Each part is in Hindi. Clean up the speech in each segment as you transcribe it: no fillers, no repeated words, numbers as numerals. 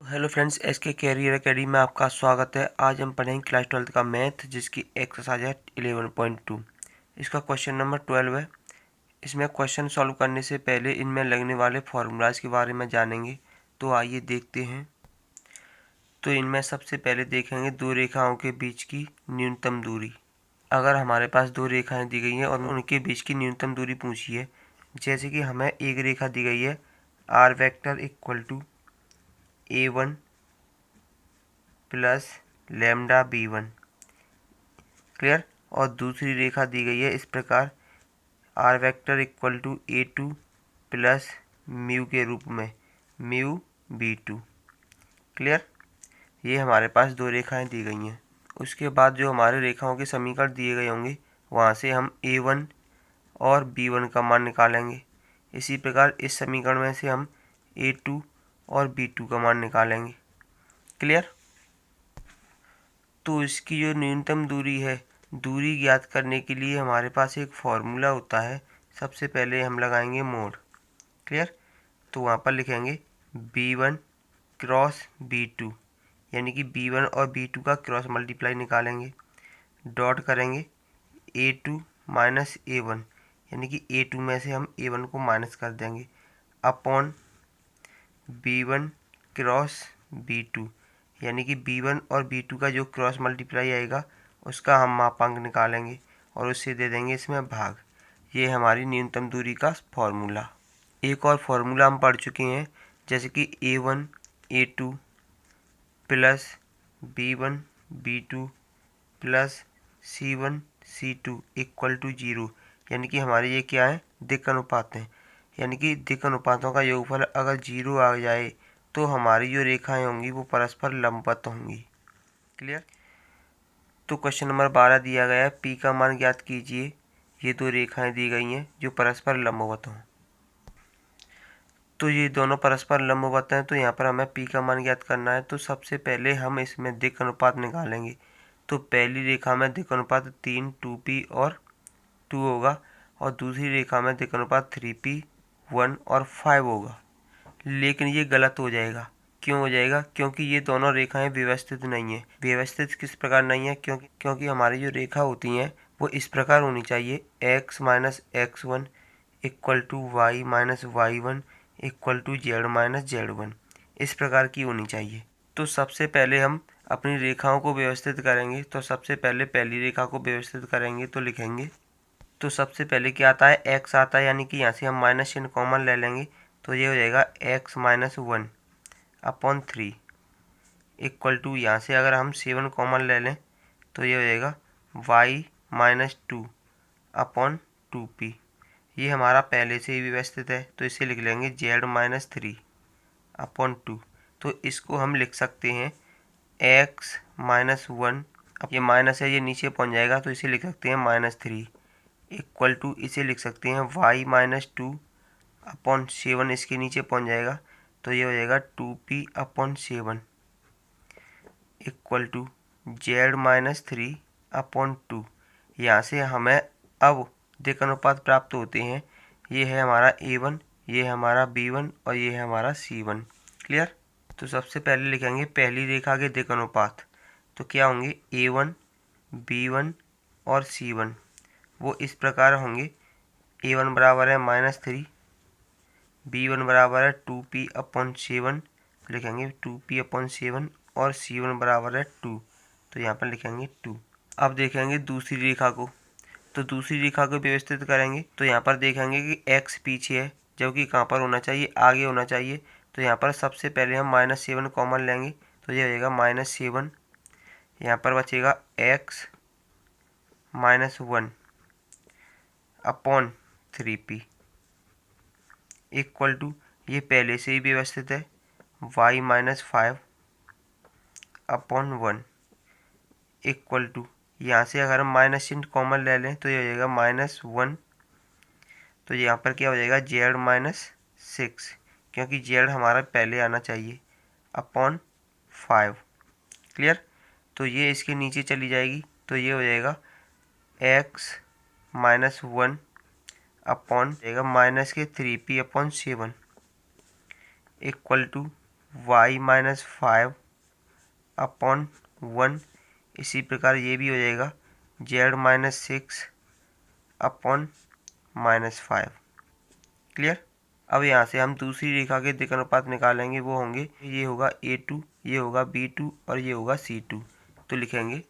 Hello friends, SK career academy में आपका स्वागत है। आज हम पढ़ेंगे क्लास 12 का मैथ, जिसकी एक्सरसाइज है 11.2। इसका क्वेश्चन नंबर 12 है। इसमें क्वेश्चन सॉल्व करने से पहले इनमें लगने वाले फार्मूलाज के बारे में जानेंगे। तो आइए देखते हैं। तो इनमें सबसे पहले देखेंगे दो रेखाओं के बीच की न्यूनतम दूरी। अगर हमारे पास दो रेखाएँ दी गई हैं और उनके बीच की न्यूनतम दूरी पूछी है, जैसे कि हमें एक रेखा दी गई है R vector equal to A1 plus lambda B1, clear. और दूसरी रेखा दी गई है इस प्रकार R vector equal to A2 plus mu के रूप में म्यू B2, क्लियर। ये हमारे पास दो रेखाएं दी गई हैं। उसके बाद जो हमारे रेखाओं के समीकरण दिए गए होंगे वहाँ से हम A1 और B1 का मान निकालेंगे। इसी प्रकार इस समीकरण में से हम A2 और B2 का मान निकालेंगे, क्लियर। तो इसकी जो न्यूनतम दूरी है, दूरी ज्ञात करने के लिए हमारे पास एक फॉर्मूला होता है। सबसे पहले हम लगाएंगे मोड, क्लियर। तो वहाँ पर लिखेंगे B1 क्रॉस B2, यानी कि B1 और B2 का क्रॉस मल्टीप्लाई निकालेंगे। डॉट करेंगे A2 माइनस A1, यानी कि A2 में से हम A1 को माइनस कर देंगे, अपॉन B1 क्रॉस B2, यानी कि B1 और B2 का जो क्रॉस मल्टीप्लाई आएगा उसका हम मापांक निकालेंगे और उससे दे देंगे इसमें भाग। ये हमारी न्यूनतम दूरी का फॉर्मूला। एक और फॉर्मूला हम पढ़ चुके हैं, जैसे कि A1 A2 plus B1 B2 plus C1 C2 equal to 0, यानी कि हमारे ये क्या है, दिक् अनुपात हैं। यानी कि दिक् अनुपातों का योगफल अगर 0 आ जाए तो हमारी जो रेखाएं होंगी वो परस्पर लंबवत होंगी, क्लियर। तो क्वेश्चन नंबर 12 दिया गया है, पी का मान ज्ञात कीजिए। ये दो रेखाएं दी गई हैं जो परस्पर लंबवत हों। तो ये दोनों परस्पर लंबवत हैं, तो यहाँ पर हमें पी का मान ज्ञात करना है। तो सबसे पहले हम इसमें दिक् अनुपात निकालेंगे। तो पहली रेखा में दिक् अनुपात 3 2p और 2 होगा, और दूसरी रेखा में दिक् अनुपात 3p 1 और 5 होगा। लेकिन ये गलत हो जाएगा। क्यों हो जाएगा? क्योंकि ये दोनों रेखाएं व्यवस्थित नहीं है। व्यवस्थित किस प्रकार नहीं है? क्योंकि हमारी जो रेखा होती हैं वो इस प्रकार होनी चाहिए, x minus x1 equal to y minus y1 equal to z minus z1, इस प्रकार की होनी चाहिए। तो सबसे पहले हम अपनी रेखाओं को व्यवस्थित करेंगे। तो सबसे पहले पहली रेखा को व्यवस्थित करेंगे तो लिखेंगे, तो सबसे पहले क्या आता है, x आता है, यानी कि यहाँ से हम माइनस चिन्ह कॉमन ले लेंगे। तो ये हो जाएगा x minus 1 upon 3 equal to, यहाँ से अगर हम 7 कॉमन ले लें तो ये हो जाएगा y माइनस 2 अपॉन 2p। ये हमारा पहले से ही व्यवस्थित है, तो इसे लिख लेंगे z माइनस 3 अपॉन 2। तो इसको हम लिख सकते हैं x माइनस 1, अब ये माइनस है, ये नीचे पहुँच जाएगा, तो इसे लिख सकते हैं माइनस 3 इक्वल टू, इसे लिख सकते हैं y माइनस 2 अपॉन 7, इसके नीचे पहुँच जाएगा, तो ये हो जाएगा 2p upon 7 equal to z minus 3 upon 2। यहाँ से हमें अब दिक् अनुपात प्राप्त होते हैं। ये है हमारा A1, ये है हमारा B1 और ये है हमारा C1, क्लियर। तो सबसे पहले लिखेंगे पहली रेखा के दिक् अनुपात। तो क्या होंगे, A1 B1 और C1 वो इस प्रकार होंगे। A1 बराबर है माइनस 3, B1 बराबर है 2p अपॉन 7, लिखेंगे 2p अपॉन 7, और C1 बराबर है 2, तो यहाँ पर लिखेंगे 2। अब देखेंगे दूसरी रेखा को। तो दूसरी रेखा को व्यवस्थित करेंगे। तो यहाँ पर देखेंगे कि x पीछे है, जबकि कहाँ पर होना चाहिए, आगे होना चाहिए। तो यहाँ पर सबसे पहले हम माइनस 7 कॉमन लेंगे, तो ये हो जाएगा माइनस 7, यहाँ पर बचेगा x minus 1 upon 3p equal to, ये पहले से ही व्यवस्थित है, y minus 5 upon 1 equal to, यहाँ से अगर हम माइनस चिन्ह कॉमन ले लें तो ये हो जाएगा माइनस 1। तो यहाँ पर क्या हो जाएगा, z माइनस 6, क्योंकि z हमारा पहले आना चाहिए, अपॉन 5, क्लियर। तो ये इसके नीचे चली जाएगी, तो ये हो जाएगा x माइनस 1 अपॉन जाएगा माइनस के 3p upon 7 equal to y minus 5 upon 1। इसी प्रकार ये भी हो जाएगा z minus 6 upon minus 5। Clear. अब यहाँ से हम दूसरी रेखा के दिक् अनुपात निकालेंगे, वो होंगे, ये होगा A2, ये होगा B2 और ये होगा C2। तो लिखेंगे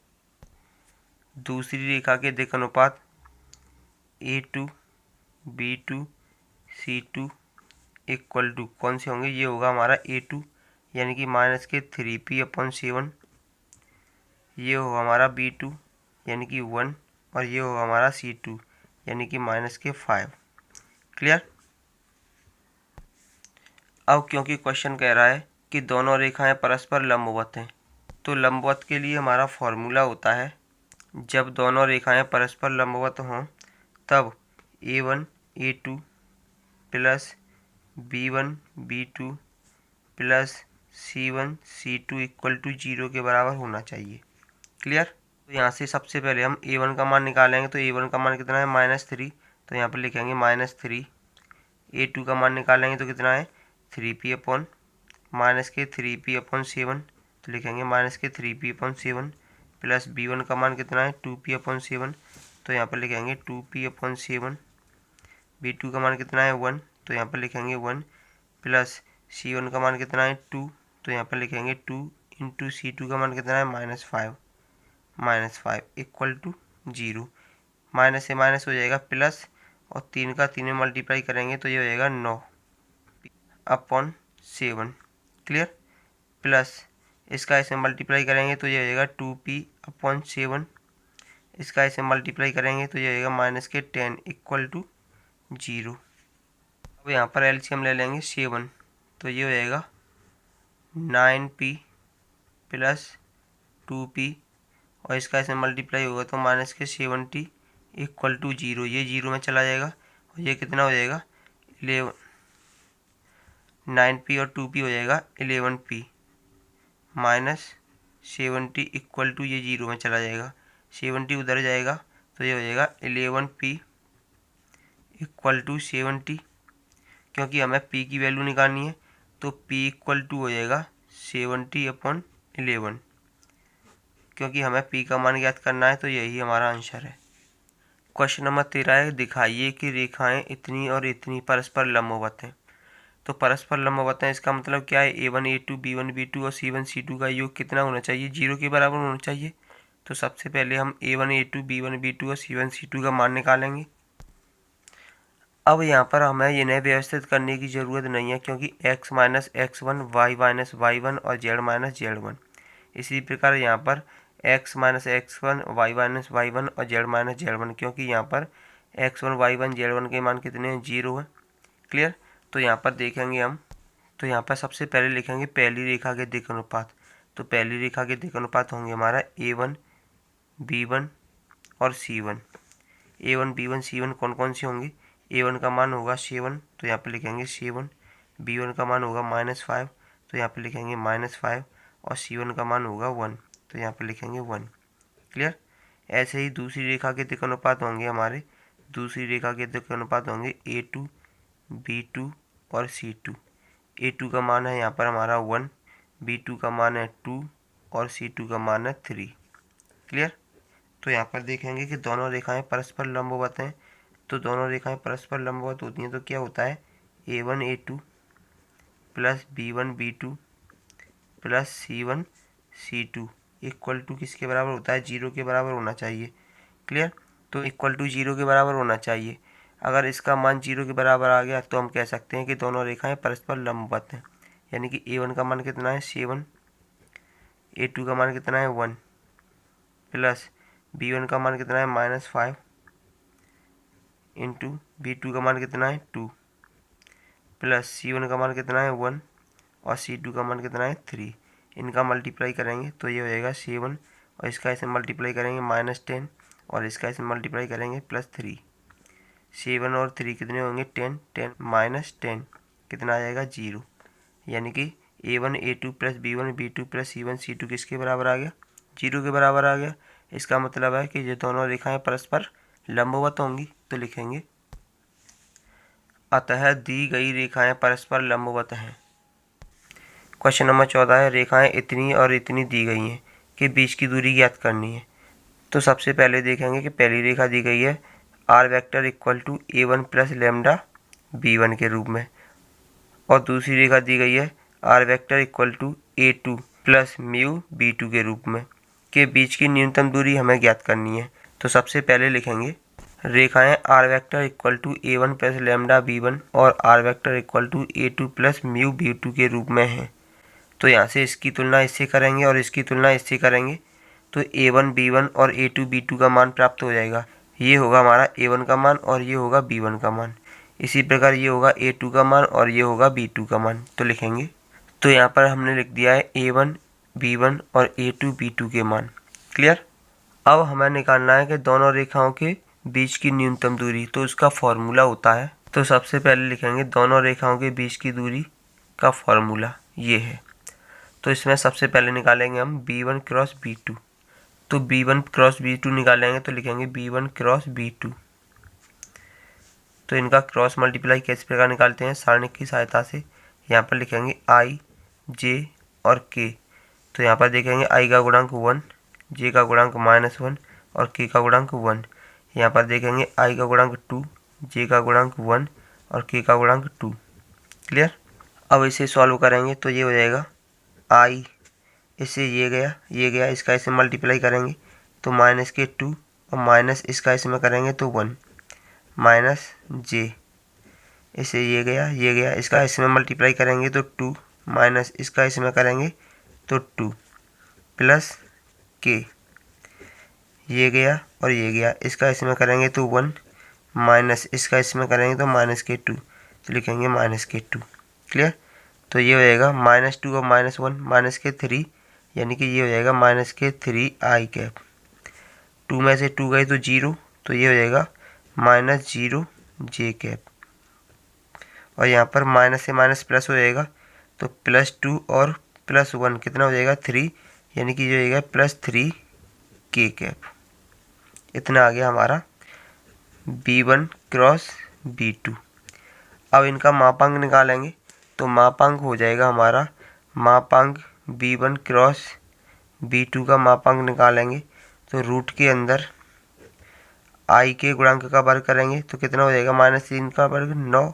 दूसरी रेखा के दिक् अनुपात A2 B2 C2 equal to कौन से होंगे, ये होगा हमारा A2 यानी कि माइनस के 3p अपॉन 7, ये होगा हमारा B2 यानी कि 1 और ये होगा हमारा C2 यानी कि माइनस के 5। क्लियर। अब क्योंकि क्वेश्चन कह रहा है कि दोनों रेखाएं परस्पर लंबवत हैं, तो लंबवत के लिए हमारा फॉर्मूला होता है, जब दोनों रेखाएं परस्पर लंबवत हों तब A1 A2 plus B1 B2 plus C1 C2 equal to 0 के बराबर होना चाहिए। क्लियर। तो यहाँ से सबसे पहले हम A1 का मान निकालेंगे, तो A1 का मान कितना है -3, तो यहाँ पर लिखेंगे -3। A2 का मान निकालेंगे तो कितना है 3p अपॉन माइनस के 3p अपॉन 7, तो लिखेंगे माइनस के 3p अपॉन 7 प्लस B1 का मान कितना है 2p अपॉन 7, तो यहाँ पर लिखेंगे 2p अपॉन 7। B2 का मान कितना है 1, तो यहाँ पर लिखेंगे 1 प्लस C1 का मान कितना है 2, तो यहाँ पर लिखेंगे 2 इंटू C2 का मान कितना है -5 इक्वल टू 0। माइनस से माइनस हो जाएगा प्लस, और 3 का 3 में मल्टीप्लाई करेंगे तो ये हो जाएगा 9 अपॉन 7। क्लियर। प्लस इसका ऐसे मल्टीप्लाई करेंगे तो ये हो जाएगा 2p अपॉन 7, इसका ऐसे मल्टीप्लाई करेंगे तो ये हो जाएगा माइनस के 10 इक्वल टू 0। अब यहाँ पर एलसीएम ले लेंगे 7, तो ये हो जाएगा 9p प्लस 2p और इसका ऐसे मल्टीप्लाई होगा तो माइनस के 70 इक्वल टू 0। ये 0 में चला जाएगा और ये कितना हो जाएगा 11, 9p और 2p हो जाएगा 11p माइनस 70 इक्वल टू, ये 0 में चला जाएगा, 70 उधर जाएगा तो ये हो जाएगा 11p इक्वल टू 70। क्योंकि हमें p की वैल्यू निकालनी है तो p इक्वल टू हो जाएगा 70 अपॉन 11, क्योंकि हमें p का मान ज्ञात करना है, तो यही हमारा आंसर है। क्वेश्चन नंबर 13 है, दिखाइए कि रेखाएं इतनी और इतनी परस्पर लंबवत हैं। तो परस्पर लंबवत हैं इसका मतलब क्या है, A1 A2 B1 B2 और C1 C2 का योग कितना होना चाहिए, 0 के बराबर होना चाहिए। तो सबसे पहले हम A1 A2 B1 B2 और C1 C2 का मान निकालेंगे। अब यहाँ पर हमें इन्हें व्यवस्थित करने की ज़रूरत नहीं है, क्योंकि x minus x1 y minus y1 और z माइनस z1। इसी प्रकार यहाँ पर x minus x1 y minus y1 और z माइनस z1, क्योंकि यहाँ पर x1 y1 z1 के मान कितने हैं 0 हैं। क्लियर। तो यहाँ पर देखेंगे हम, तो यहाँ पर सबसे पहले लिखेंगे पहली रेखा के दिक् अनुपात। तो पहली रेखा के दिक् अनुपात होंगे हमारा A1 B1 और C1। A1 B1 C1 कौन कौन से होंगे, A1 का मान होगा 7, तो यहाँ पर लिखेंगे 7। B1 का मान होगा -5, तो यहाँ पर लिखेंगे -5 और C1 का मान होगा 1, तो यहाँ पर लिखेंगे 1। क्लियर। ऐसे ही दूसरी रेखा के दिक् अनुपात होंगे हमारे, दूसरी रेखा के दिक् अनुपात होंगे A2 B2 और C2। A2 का मान है यहाँ पर हमारा 1, B2 का मान है 2 और C2 का मान है 3। क्लियर। तो यहाँ पर देखेंगे कि दोनों रेखाएं परस्पर लंबवत हैं। तो दोनों रेखाएं परस्पर लंबवत होती हैं तो क्या होता है, A1 A2 plus B1 B2 plus C1 C2 equal to किसके बराबर होता है, 0 के बराबर होना चाहिए। क्लियर। तो इक्वल टू 0 के बराबर होना चाहिए। अगर इसका मान 0 के बराबर आ गया तो हम कह सकते हैं कि दोनों रेखाएं परस्पर लंबवत हैं। यानी कि A1 का मान कितना है 7, A2 का मान कितना है 1 प्लस B1 का मान कितना है -5 इंटू B2 का मान कितना है 2 प्लस C1 का मान कितना है 1 और C2 का मान कितना है 3। इनका मल्टीप्लाई करेंगे तो ये हो जाएगा 7 और इसका ऐसे मल्टीप्लाई करेंगे -10 और इसका ऐसे मल्टीप्लाई करेंगे +3। 7 और 3 कितने होंगे 10, 10 -10 कितना आ जाएगा 0। यानी कि A1 A2 plus B1 B2 plus C1 C2 किसके बराबर आ गया, 0 के बराबर आ गया। इसका मतलब है कि ये दोनों रेखाएं परस्पर लंबवत होंगी। तो लिखेंगे अतः दी गई रेखाएं परस्पर लंबवत हैं। क्वेश्चन नंबर 14 है, रेखाएं इतनी और इतनी दी गई हैं कि बीच की दूरी ज्ञात करनी है। तो सबसे पहले देखेंगे कि पहली रेखा दी गई है R vector equal to A1 plus lambda B1 के रूप में, और दूसरी रेखा दी गई है R vector equal to A2 plus mu B2 के रूप में, के बीच की न्यूनतम दूरी हमें ज्ञात करनी है। तो सबसे पहले लिखेंगे रेखाएं R vector equal to A1 plus lambda B1 और R vector equal to A2 plus mu B2 के रूप में हैं। तो यहाँ से इसकी तुलना इससे करेंगे और इसकी तुलना इससे करेंगे तो A1 B1 और A2 B2 का मान प्राप्त हो जाएगा। ये होगा हमारा A1 का मान और ये होगा B1 का मान। इसी प्रकार ये होगा A2 का मान और ये होगा B2 का मान। तो लिखेंगे, तो यहाँ पर हमने लिख दिया है A1 B1 और A2 B2 के मान। क्लियर। अब हमें निकालना है कि दोनों रेखाओं के बीच की न्यूनतम दूरी, तो उसका फॉर्मूला होता है। तो सबसे पहले लिखेंगे दोनों रेखाओं के बीच की दूरी का फॉर्मूला ये है। तो इसमें सबसे पहले निकालेंगे हम B1 क्रॉस B2। तो B1 क्रॉस B2 निकालेंगे तो लिखेंगे B1 क्रॉस B2। तो इनका क्रॉस मल्टीप्लाई किस प्रकार निकालते हैं, सारणिक की सहायता से। यहाँ पर लिखेंगे I J और K। तो यहाँ पर देखेंगे I का गुणांक 1, J का गुणांक -1 और K का गुणांक 1। यहाँ पर देखेंगे I का गुणांक 2, J का गुणांक 1 और K का गुणांक 2। क्लियर। अब इसे सॉल्व करेंगे तो ये हो जाएगा I, इससे ये गया, इसका इसमें मल्टीप्लाई करेंगे तो -2 और माइनस इसका इसमें करेंगे तो 1 माइनस J, इससे ये गया, इसका इसमें मल्टीप्लाई करेंगे तो 2 माइनस इसका इसमें करेंगे तो 2 प्लस K, ये गया और ये गया, इसका इसमें करेंगे तो 1 माइनस इसका इसमें करेंगे तो -K2। तो लिखेंगे -K2। क्लियर। तो ये हो जाएगा -2 और -1 -K3, यानी कि ये हो जाएगा -K3 कैप। 2 में से 2 गए तो 0, तो ये हो जाएगा -0 J कैप। और यहाँ पर माइनस से माइनस प्लस हो जाएगा तो +2 और +1 कितना हो जाएगा 3, यानी कि जो हो जाएगा +3 K कैप। इतना आ गया हमारा B1 क्रॉस B2। अब इनका मापांक निकालेंगे तो मापांक हो जाएगा हमारा मापांक B1 क्रॉस B2 का मापांक निकालेंगे तो रूट के अंदर I के गुणांक का वर्ग करेंगे तो कितना हो जाएगा -3 का वर्ग 9,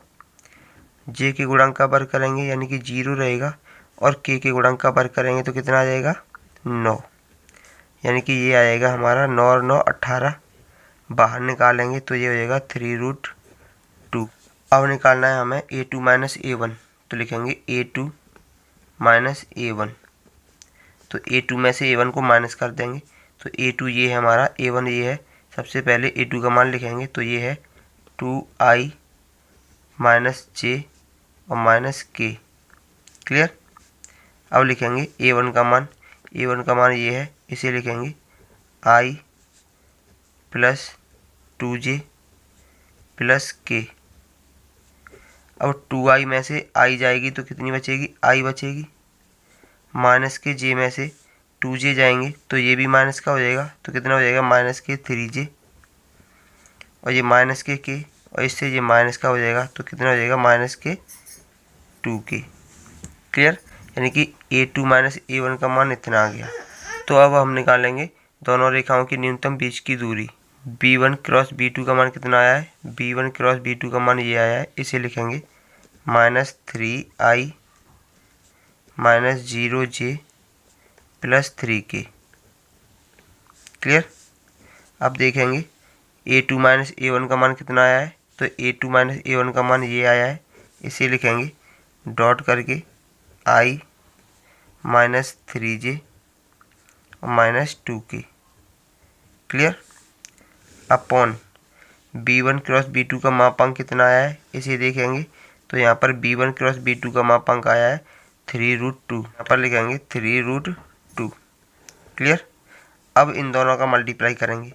J के गुणांक का वर्ग करेंगे यानी कि 0 रहेगा और K के गुणांक का वर्ग करेंगे तो कितना आ जाएगा 9, यानी कि ये आ जाएगा हमारा 9 और 9 18। बाहर निकालेंगे तो ये हो जाएगा 3√2। अब निकालना है हमें A2 माइनस A1। तो लिखेंगे A2 माइनस A1। तो A2 में से A1 को माइनस कर देंगे तो A2 ये है हमारा, A1 ये है। सबसे पहले A2 का मान लिखेंगे तो ये है 2I माइनस J और माइनस K। क्लियर। अब लिखेंगे A1 का मान, A1 का मान ये है, इसे लिखेंगे I plus 2J plus K। अब 2I में से I जाएगी तो कितनी बचेगी, I बचेगी। माइनस के J में से 2J जाएंगे तो ये भी माइनस का हो जाएगा तो कितना हो जाएगा -3J, और ये माइनस के K और इससे ये माइनस का हो जाएगा तो कितना हो जाएगा -2K। क्लियर। यानी कि A2 माइनस A1 का मान इतना आ गया। तो अब हम निकालेंगे दोनों रेखाओं की न्यूनतम बीच की दूरी। B1 क्रॉस B2 का मान कितना आया है, B1 क्रॉस B2 का मान ये आया है, इसे लिखेंगे -3I minus 0J plus 3K। Clear. अब देखेंगे A2 माइनस A1 का मान कितना आया है, तो A2 माइनस A1 का मान ये आया है, इसे लिखेंगे डॉट करके I माइनस 3J और minus 2K। Clear. Upon B1 cross B2 का मापांक कितना आया है, इसे देखेंगे तो यहाँ पर B1 क्रॉस B2 का मापांक आया है 3√2। यहाँ पर लिखेंगे 3√2। क्लियर। अब इन दोनों का मल्टीप्लाई करेंगे,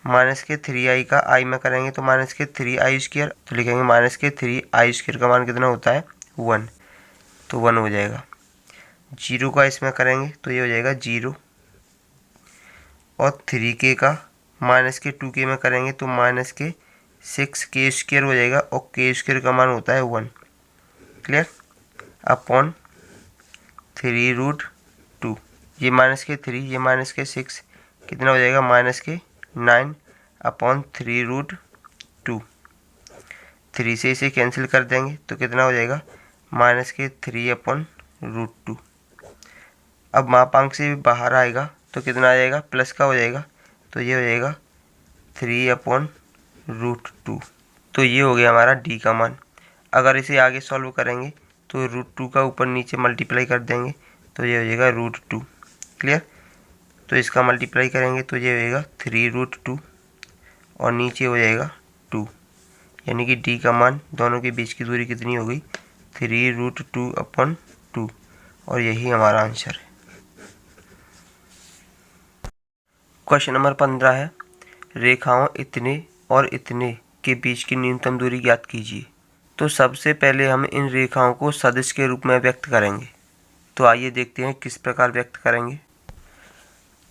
-3I का I में करेंगे तो -3I², तो लिखेंगे -3I² का मान कितना होता है 1, तो 1 हो जाएगा। 0 का इसमें करेंगे तो ये हो जाएगा 0, और 3K का -2K में करेंगे तो -6K² हो जाएगा, और K² का मान होता है 1। क्लियर। अपॉन 3√2, ये -3, ये -6, कितना हो जाएगा -9 अपॉन 3√2। 3 से इसे कैंसिल कर देंगे तो कितना हो जाएगा -3 अपॉन √2। अब मापांक से बाहर आएगा तो कितना आ जाएगा, प्लस का हो जाएगा, तो ये हो जाएगा 3 अपॉन √2। तो ये हो गया हमारा डी का मान। अगर इसे आगे सॉल्व करेंगे तो √2 का ऊपर नीचे मल्टीप्लाई कर देंगे तो ये हो जाएगा √2। क्लियर। तो इसका मल्टीप्लाई करेंगे तो ये हो जाएगा 3√2 और नीचे हो जाएगा 2, यानी कि डी का मान, दोनों के बीच की दूरी कितनी हो गई 3√2 अपॉन 2, और यही हमारा आंसर है। क्वेश्चन नंबर 15 है, रेखाओं इतने और इतने के बीच की न्यूनतम दूरी ज्ञात कीजिए। तो सबसे पहले हम इन रेखाओं को सदिश के रूप में व्यक्त करेंगे। तो आइए देखते हैं किस प्रकार व्यक्त करेंगे।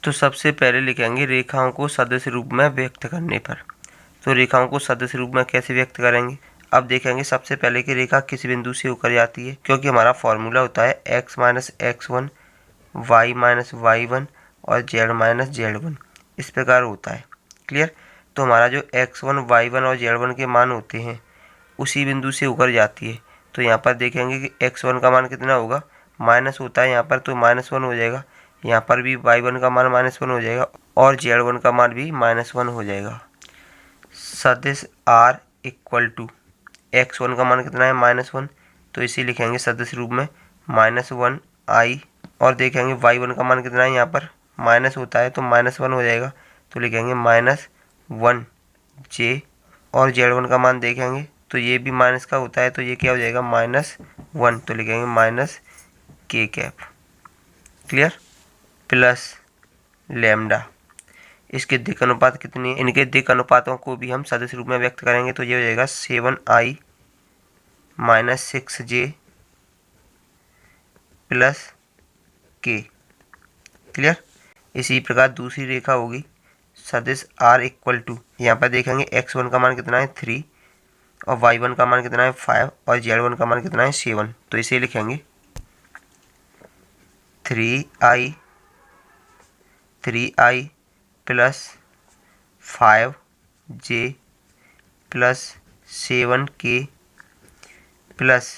तो सबसे पहले लिखेंगे रेखाओं को सदिश रूप में व्यक्त करने पर। तो रेखाओं को सदिश रूप में कैसे व्यक्त करेंगे, अब देखेंगे। सबसे पहले कि रेखा किस बिंदु से होकर जाती है, क्योंकि हमारा फॉर्मूला होता है x - x1, y - y1 और z - z1, इस प्रकार होता है। क्लियर। तो हमारा जो x1, y1 और z1 के मान होते हैं उसी बिंदु से होकर जाती है। तो यहाँ पर देखेंगे कि x1 का मान कितना होगा, माइनस होता है यहाँ पर, तो -1 हो जाएगा। यहाँ पर भी y1 का मान -1 हो जाएगा और z1 का मान भी -1 हो जाएगा। सदिश r इक्वल टू x1 का मान कितना है -1, तो इसे लिखेंगे सदिश रूप में -1i, और देखेंगे y1 का मान कितना है, यहाँ पर माइनस होता है तो -1 हो जाएगा, तो लिखेंगे -1j, और z1 का मान देखेंगे तो ये भी माइनस का होता है तो ये क्या हो जाएगा -1, तो लिखेंगे -k cap. Clear. Plus lambda, इसके दिक् अनुपात कितनी है, इनके दिक् अनुपातों को भी हम सदिश रूप में व्यक्त करेंगे तो ये हो जाएगा 7i - 6j plus k। Clear. इसी प्रकार दूसरी रेखा होगी सदिश r इक्वल टू, यहाँ पर देखेंगे x1 का मान कितना है 3 और y1 का मान कितना है 5 और z1 का मान कितना है 7, तो इसे लिखेंगे 3i plus 5j plus 7k plus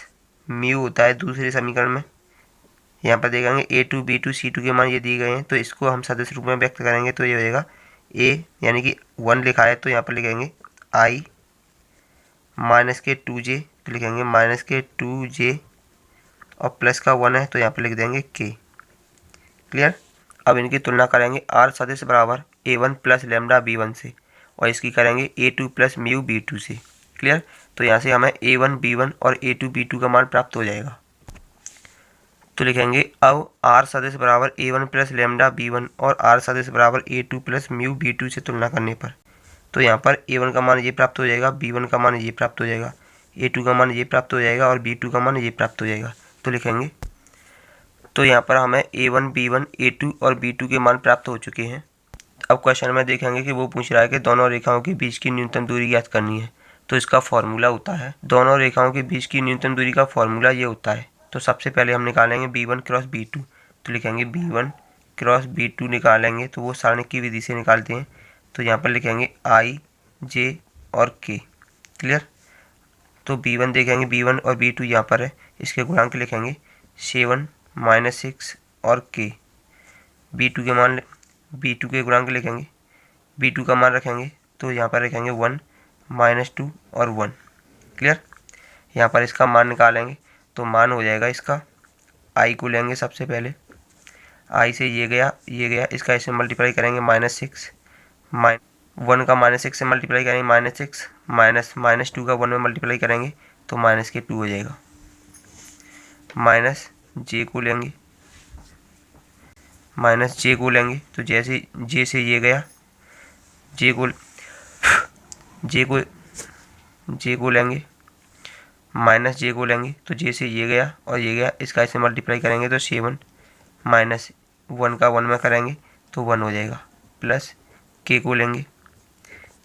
mu होता है दूसरे समीकरण में। यहाँ पर देखेंगे a2, b2, c2 के मान ये दिए गए हैं, तो इसको हम सदिश रूप में व्यक्त करेंगे तो ये हो जाएगा a, यानी कि 1 लिखा है तो यहाँ पर लिखेंगे i -के 2j, तो लिखेंगे -के 2j और प्लस का 1 है तो यहाँ पर लिख देंगे k। क्लियर। अब इनकी तुलना करेंगे r सदिश बराबर a1 प्लस लैम्डा b1 से, और इसकी करेंगे a2 प्लस म्यू b2 से। क्लियर। तो यहाँ से हमें a1 b1 और a2 b2 का मान प्राप्त हो जाएगा। तो लिखेंगे अब r सदिश बराबर a1 प्लस लैम्डा b1 और r सदिश बराबर a2 प्लस म्यू b2 से तुलना करने पर, तो यहाँ पर a1 का मान ये प्राप्त हो जाएगा, b1 का मान ये प्राप्त हो जाएगा, a2 का मान ये प्राप्त हो जाएगा और b2 का मान ये प्राप्त हो जाएगा। तो लिखेंगे, तो यहाँ पर हमें a1, b1, a2 और b2 के मान प्राप्त हो चुके हैं। अब क्वेश्चन में देखेंगे कि वो पूछ रहा है कि दोनों रेखाओं के बीच की न्यूनतम दूरी ज्ञात करनी है। तो इसका फॉर्मूला होता है, दोनों रेखाओं के बीच की न्यूनतम दूरी का फॉर्मूला ये होता है। तो सबसे पहले हम निकालेंगे b1 क्रॉस b2, तो लिखेंगे b1 क्रॉस b2 निकालेंगे तो वो सारणी की विधि से निकालते हैं। तो यहाँ पर लिखेंगे i, j और k। क्लियर। तो b1 देखेंगे, b1 और b2 यहाँ पर है, इसके गुणांक लिखेंगे 7 - 6 और k। b2 के मान, b2 के गुणांक लिखेंगे, b2 का मान रखेंगे तो यहाँ पर रखेंगे 1 - 2 और 1। क्लियर। यहाँ पर इसका मान निकालेंगे तो मान हो जाएगा इसका, i को लेंगे सबसे पहले, i से ये गया, इसका ऐसे मल्टीप्लाई करेंगे -6, 1 का -6 से मल्टीप्लाई करेंगे -6, -2 का 1 में मल्टीप्लाई करेंगे तो -2 हो जाएगा। j को लेंगे, तो जैसे j से ये गया, j को लेंगे, -j को लेंगे तो j से ये गया और ये गया, इसका ऐसे मल्टीप्लाई करेंगे तो 7 -1 का 1 में करेंगे तो 1 हो जाएगा। प्लस k को लेंगे,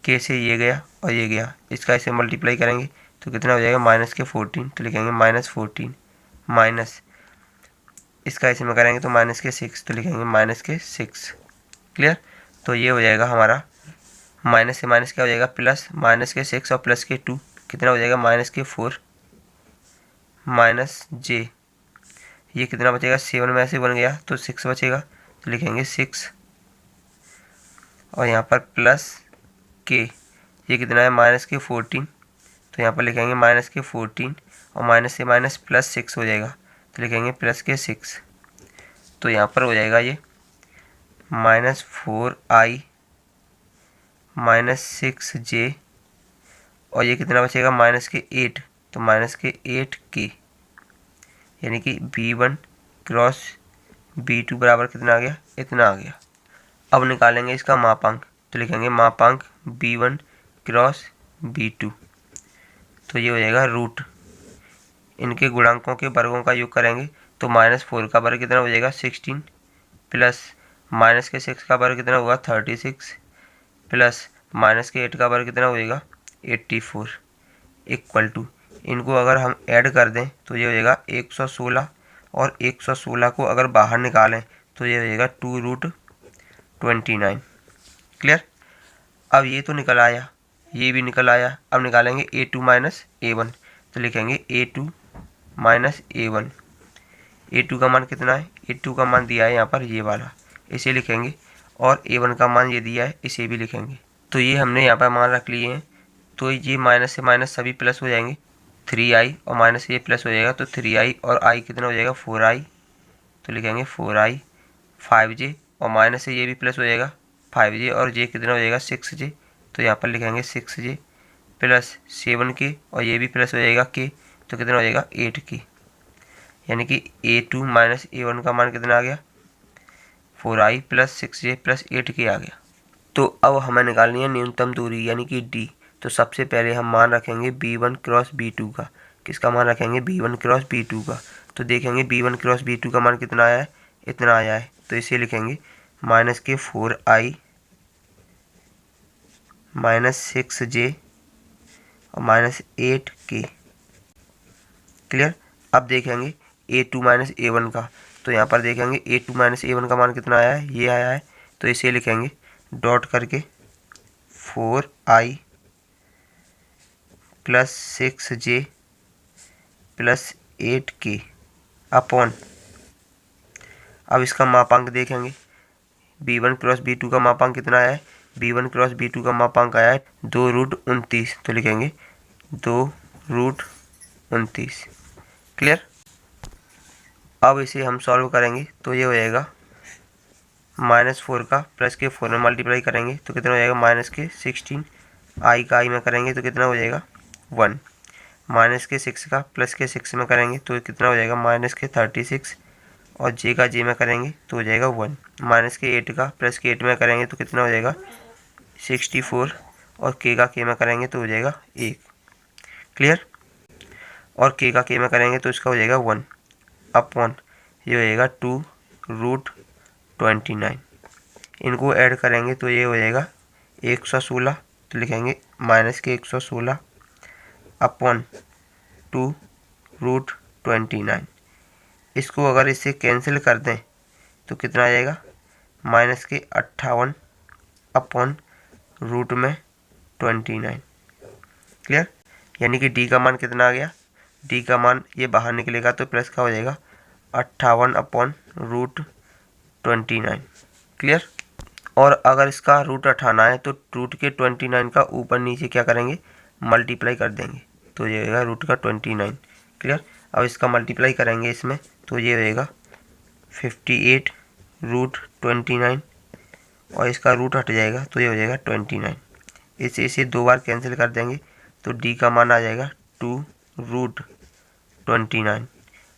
k से ये गया और ये गया, इसका ऐसे मल्टीप्लाई करेंगे तो कितना हो जाएगा -14, तो लिखेंगे -14 माइनस इसका इसी में करेंगे तो माइनस के 6, तो लिखेंगे माइनस के 6। क्लियर। तो ये हो जाएगा हमारा माइनस से माइनस क्या हो जाएगा प्लस, माइनस के 6 और प्लस के 2 कितना हो जाएगा माइनस के 4 माइनस जे, ये कितना बचेगा 7 में से 1 गया तो 6 बचेगा, तो लिखेंगे 6 और यहाँ पर प्लस के, ये कितना है माइनस के 14, तो यहाँ पर लिखेंगे माइनस के 14 और माइनस से माइनस प्लस 6 हो जाएगा, तो लिखेंगे प्लस के 6। तो यहाँ पर हो जाएगा ये माइनस 4i माइनस 6j और ये कितना बचेगा माइनस के 8, तो माइनस के 8k, यानी कि b1 क्रॉस b2 बराबर कितना आ गया, इतना आ गया। अब निकालेंगे इसका मापांक, तो लिखेंगे मापांक b1 क्रॉस b2, तो ये हो जाएगा रूट, इनके गुणांकों के वर्गों का योग करेंगे तो माइनस 4 का वर्ग कितना हो जाएगा 16 प्लस माइनस के 6 का वर्ग कितना होगा 36 प्लस माइनस के 8 का वर्ग कितना हो जाएगा 84 इक्वल टू, इनको अगर हम ऐड कर दें तो ये हो जाएगा 116 और 116 को अगर बाहर निकालें तो ये हो जाएगा 2√29। क्लियर। अब ये तो निकल आया, ये भी निकल आया। अब निकालेंगे a2 माइनस a1, तो लिखेंगे a2 माइनस a1। a2 का मान कितना है, a2 का मान दिया है यहाँ पर ये वाला, इसे लिखेंगे और a1 का मान ये दिया है, इसे भी लिखेंगे। तो ये हमने यहाँ पर मान रख लिए हैं, तो ये माइनस से माइनस सभी प्लस हो जाएंगे, 3i और माइनस से ये प्लस हो जाएगा, तो 3i और i कितना हो जाएगा 4i, तो लिखेंगे 4i 5j और माइनस से ये भी प्लस हो जाएगा 5j और j कितना हो जाएगा 6j, तो यहाँ पर लिखेंगे 6j प्लस 7k और ये भी प्लस हो जाएगा k, तो कितना हो जाएगा 8k, यानी कि a2 माइनस a1 का मान कितना आ गया 4i plus 6j plus 8k आ गया। तो अब हमें निकालनी है न्यूनतम दूरी यानी कि d। तो सबसे पहले हम मान रखेंगे b1 क्रॉस b2 का। किसका मान रखेंगे b1 क्रॉस b2 का। तो देखेंगे b1 क्रॉस b2 का मान कितना आया है, इतना आया है, तो इसे लिखेंगे माइनस के 4i माइनस 6j और माइनस 8k। क्लियर। अब देखेंगे a2 माइनस a1 का, तो यहाँ पर देखेंगे a2 माइनस a1 का मान कितना आया है, ये आया है, तो इसे लिखेंगे डॉट करके 4i plus 6j plus 8k upon, अब इसका मापांक देखेंगे b1 क्रॉस b2 का मापांक कितना आया है, b1 क्रॉस b2 का मापांक आया है 2√29, तो लिखेंगे 2√29। क्लियर। अब इसे हम सॉल्व करेंगे तो ये हो जाएगा -4 का प्लस के 4 में मल्टीप्लाई करेंगे तो कितना हो जाएगा माइनस के 16, i का i में करेंगे तो कितना हो जाएगा 1, माइनस के 6 का प्लस के 6 में करेंगे तो कितना हो जाएगा माइनस के 36 और j का j में करेंगे तो हो जाएगा 1, माइनस के 8 का प्लस के 8 में करेंगे तो कितना हो जाएगा 64 और k का k में करेंगे तो हो जाएगा 1। क्लियर। और k का k में करेंगे तो इसका हो जाएगा 1 अपॉन, ये हो जाएगा 2√29। इनको ऐड करेंगे तो ये हो जाएगा 116, तो लिखेंगे माइनस के 116 अपॉन 2√29। इसको अगर इससे कैंसिल कर दें तो कितना आ जाएगा माइनस के 58 अपॉन रूट में 29। क्लियर। यानी कि d का मान कितना आ गया, d का मान ये बाहर निकलेगा तो प्लस का हो जाएगा 58 अपॉन √29। क्लियर। और अगर इसका रूट उठाना है तो रूट के 29 का ऊपर नीचे क्या करेंगे मल्टीप्लाई कर देंगे, तो ये होगा रूट का 29। क्लियर। अब इसका मल्टीप्लाई करेंगे इसमें तो ये होएगा 58√29 और इसका रूट हट जाएगा तो ये हो जाएगा 29। इसे 2 बार कैंसिल कर देंगे तो d का मान आ जाएगा 2√29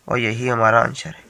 और यही हमारा आंसर है।